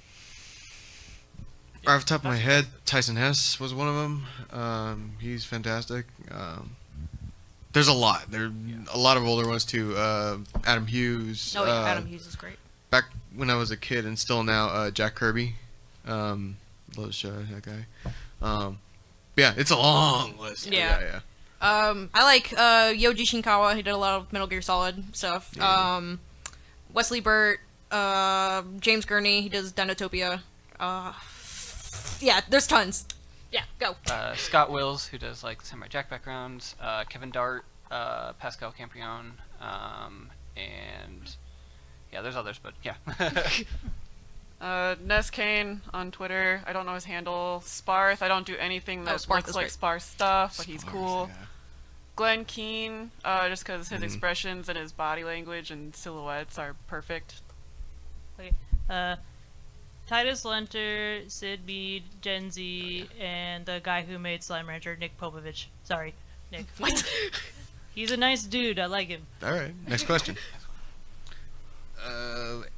Right off the top of my head, Tyson Hess was one of them. He's fantastic. There's a lot. There are a lot of older ones too. Adam Hughes. Oh yeah, Adam Hughes is great. Back when I was a kid and still now, Jack Kirby. Love that guy. Yeah, it's a long list. Yeah. I like Yoji Shinkawa. He did a lot of Metal Gear Solid stuff. Yeah. Wesley Burt, James Gurney. He does Dinotopia. Yeah, there's tons. Yeah, go. Scott Wills, who does like Samurai Jack backgrounds. Kevin Dart, Pascal Campion, and yeah, there's others, but yeah. Ness Kane on Twitter. I don't know his handle. Sparth. I don't do anything that Sparth looks is like great. Sparth stuff, but he's Sparth, cool. yeah. Glenn Keane, just because his expressions and his body language and silhouettes are perfect. Okay. Titus Lenter, Sid Mead, Gen Z, and the guy who made Slime Rancher, Nick Popovich. Sorry, Nick. What? He's a nice dude. I like him. All right. Next question.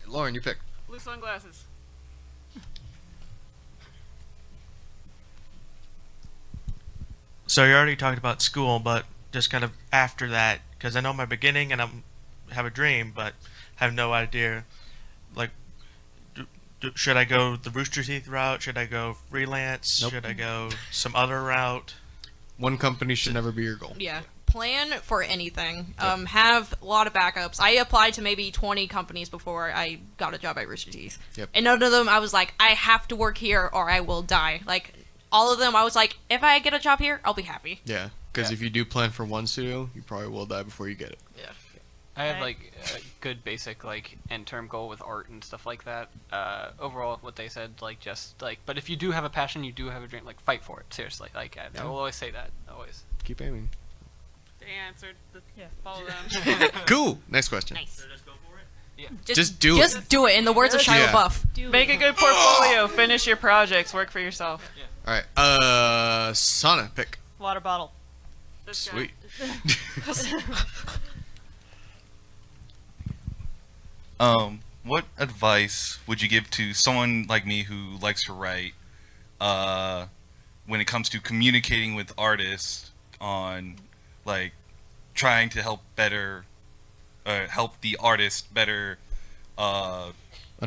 Laurin, you pick. Blue sunglasses. So you already talked about school, but just kind of after that, because I know my beginning and I have a dream, but have no idea. Like, should I go the Rooster Teeth route? Should I go freelance? Nope. Should I go some other route? One company should never be your goal. Yeah. Plan for anything. Have a lot of backups. I applied to maybe 20 companies before I got a job at Rooster Teeth. Yep. And none of them I was like, I have to work here or I will die. Like, all of them I was like, if I get a job here, I'll be happy. Yeah, because if you do plan for one studio, you probably will die before you get it. Yeah. I have like a good basic like end term goal with art and stuff like that. Overall, what they said, like just like, but if you do have a passion, you do have a dream, like fight for it. Seriously, like I will always say that. Always. Keep aiming. They answered. Follow them. Cool. Next question. Nice. Yeah. Just do Just it. do it. In the words of Shia Yeah. LaBeouf. Make a good portfolio. Finish your projects. Work for yourself. All right. Sana, pick. Water bottle. This guy. Sweet. What advice would you give to someone like me who likes to write when it comes to communicating with artists on like trying to help the artist better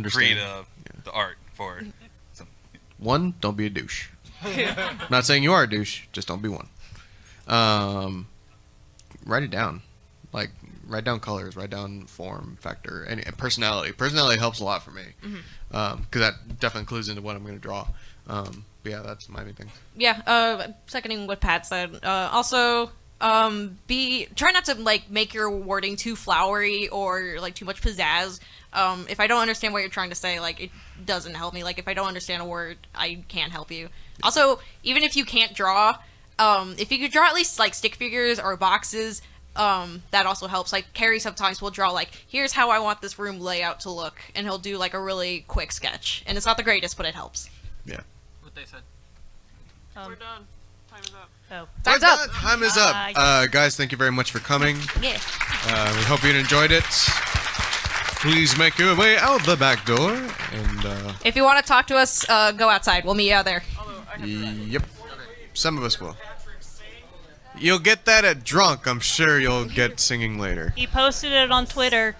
create the art for some. One, don't be a douche. I'm not saying you are a douche, just don't be one. Write it down. Like, write down colors, write down form, factor, and personality. Personality helps a lot for me. Because that definitely includes into what I'm going to draw. But yeah, that's my main thing. Yeah, seconding what Pat said. Also, try not to like make your wording too flowery or like too much pizzazz. If I don't understand what you're trying to say, like it doesn't help me. Like if I don't understand a word, I can't help you. Also, even if you can't draw, if you could draw at least like stick figures or boxes, that also helps. Like Carrie sometimes will draw like, here's how I want this room layout to look, and he'll do like a really quick sketch. And it's not the greatest, but it helps. Yeah. What they said. We're done. Time is up. Oh. Time's up. Time is up. Guys, thank you very much for coming. Yeah. We hope you enjoyed it. Please make your way out the back door. And If you want to talk to us, go outside. We'll meet you out there. yep, some of us will. You'll get that at drunk. I'm sure you'll get singing later. He posted it on Twitter.